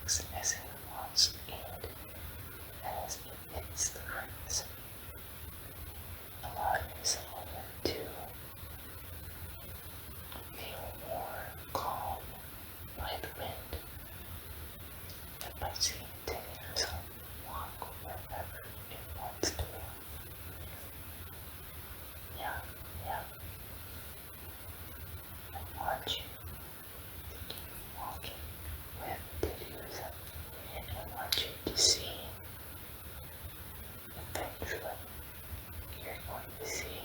rocks as it wants and as it hits the grass. Allow yourself to feel more calm by the wind and by seeing Teddiursa walk wherever it wants to walk. Yeah. I want you to keep walking with Teddiursa, and I want you to see, eventually, you're going to see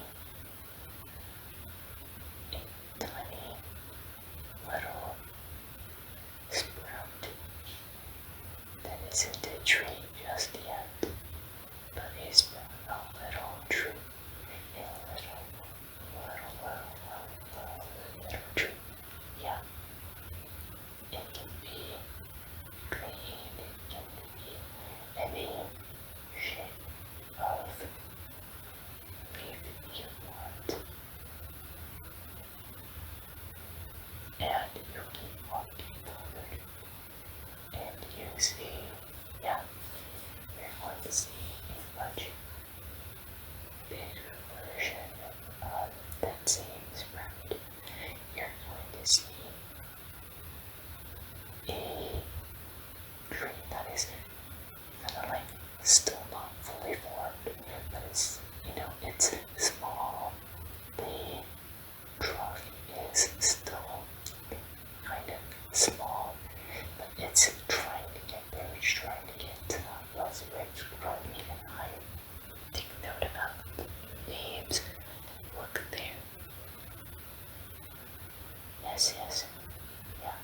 a tiny little sprout that isn't a tree just yet, but is a little tree, a little tree. Yeah, it can be green, it can be any shape of leaf you want, and you keep walking forward, and you see, yeah, you're going to see a much bigger version of that same sprout. You're going to see a tree that is kind of like still not fully formed, but it's, it's small. The trunk is still kind of small, but it's trying to get there. It's trying to get to those roots growing even higher. Take note about the leaves. Look there. Yes. Yeah.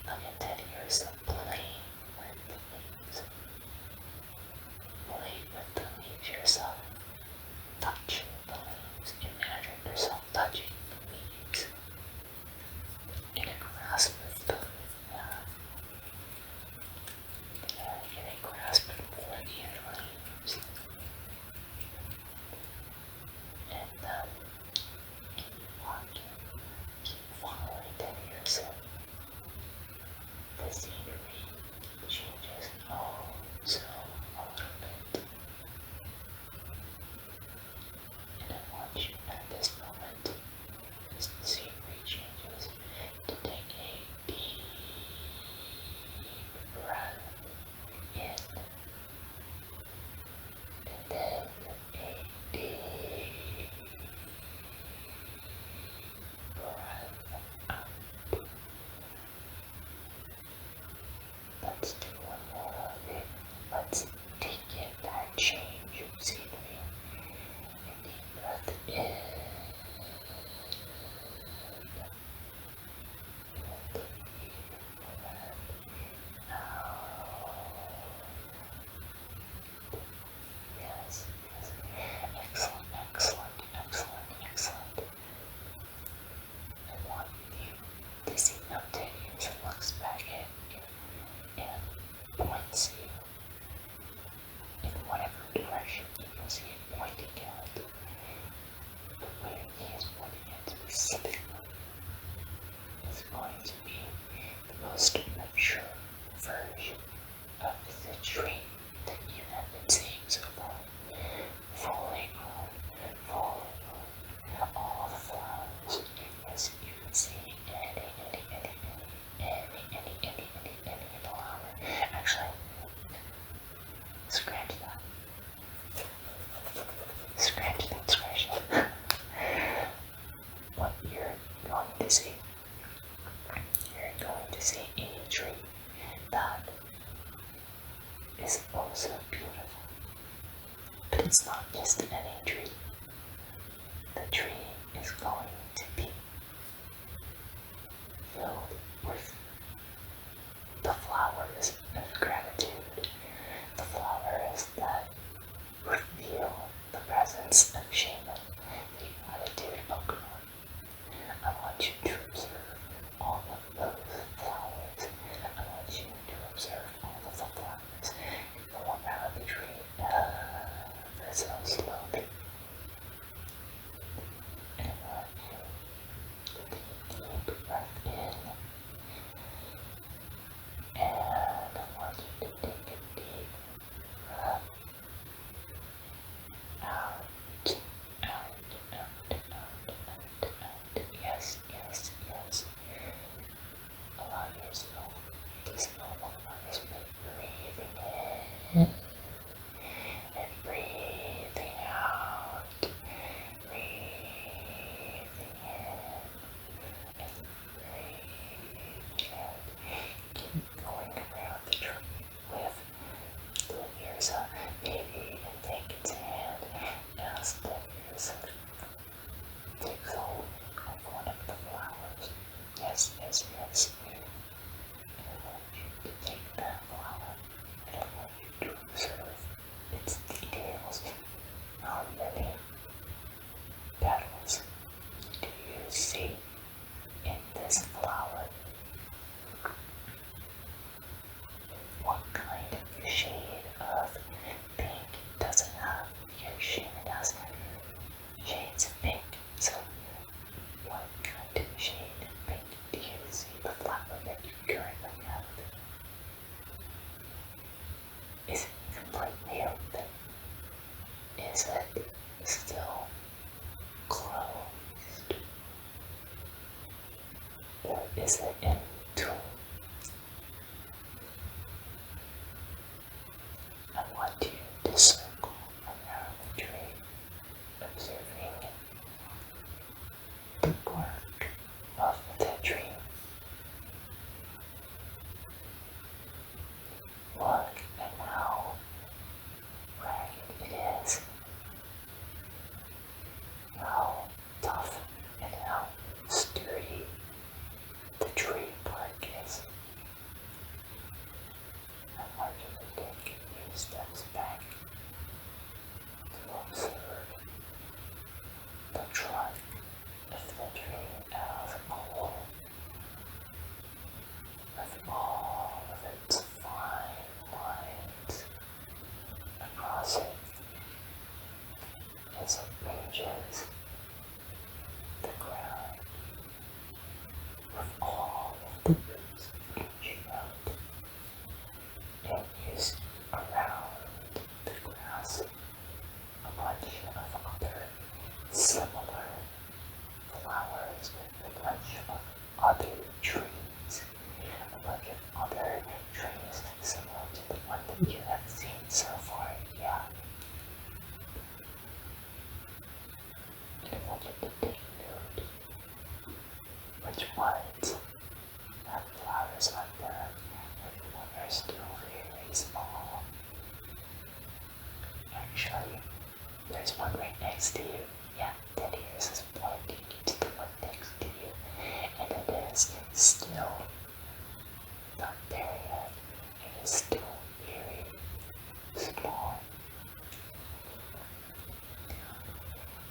Look at Teddiursa playing with the leaves. Play with the leaves yourself. Touch the leaves. Imagine yourself touching the leaves. In a grasp of the Freudian leaves. And keep walking, keep following Teddiursa. The scenery changes so a little bit. And I want you at this moment, as the scenery changes, to take a deep breath in, and then a deep breath out. Let's do one more of it. Let's take in that change of scenery. A deep breath in, and a deep breath out. Yes. Excellent. I want you to see how Teddiursa looks back at you and points you in whatever direction you can see it pointing at. But where he is pointing at specifically is going to be the most mature version of the tree that you have been seeing so far. Falling on all the flowers, as you can see any flower. Actually, scratch that. What you're going to see, a tree that is also beautiful. But it's not just any tree. The tree is going to be filled with the flowers of gratitude, the flowers that reveal the presence of Shaman, the attitude Pokemon. I want you to observe all of those flowers. I want you to observe all of the flowers go around the tree ever so slowly. And I want you to take a deep breath in and want you to circle around the tree, observing the bark of the tree. Look at how ragged it is, how tough and how sturdy the tree bark is. I want you to take a few steps back to observe the trunk of the tree as a whole, with all of its fine lines across it as it reaches the ground, with all of the roots reaching out, and you see around the grass a bunch of other similar flowers, a bunch of other trees, a bunch of other trees similar to the one that you have seen so far. Yeah. And I want you to take note which ones have flowers on them and which ones are still very small. Actually, there's one right next to you. Yeah, Teddiursa is pointing to the one next to you, and it is still not there yet. It is still very small.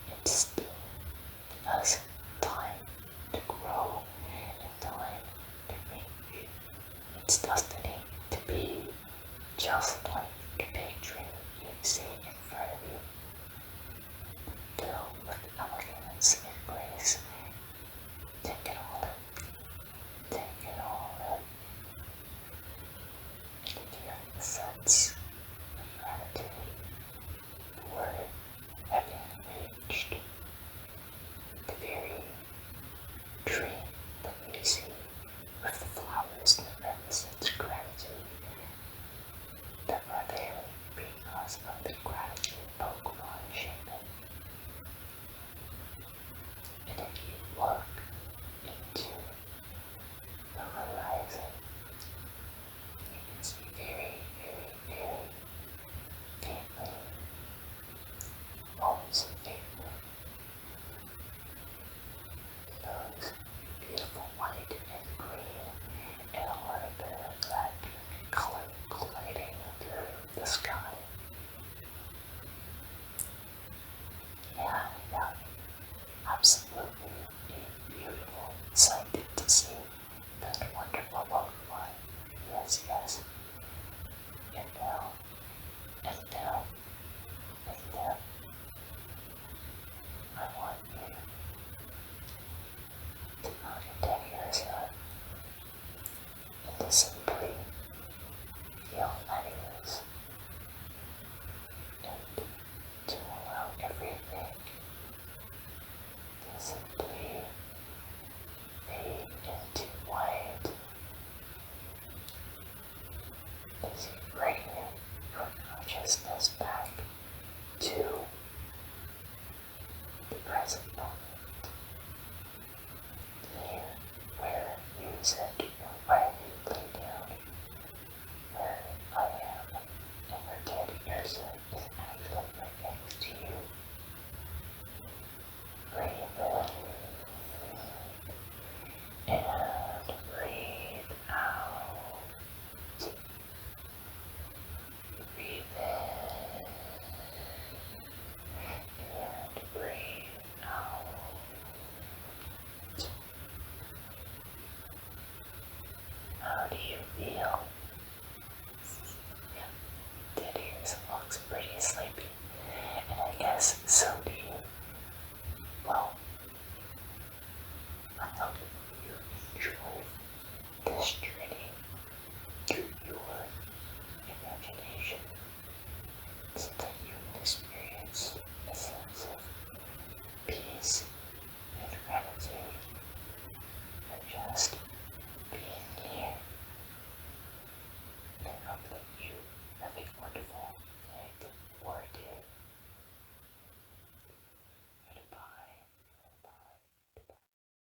It still has time to grow and time to reach its destiny to be just like the big tree you see in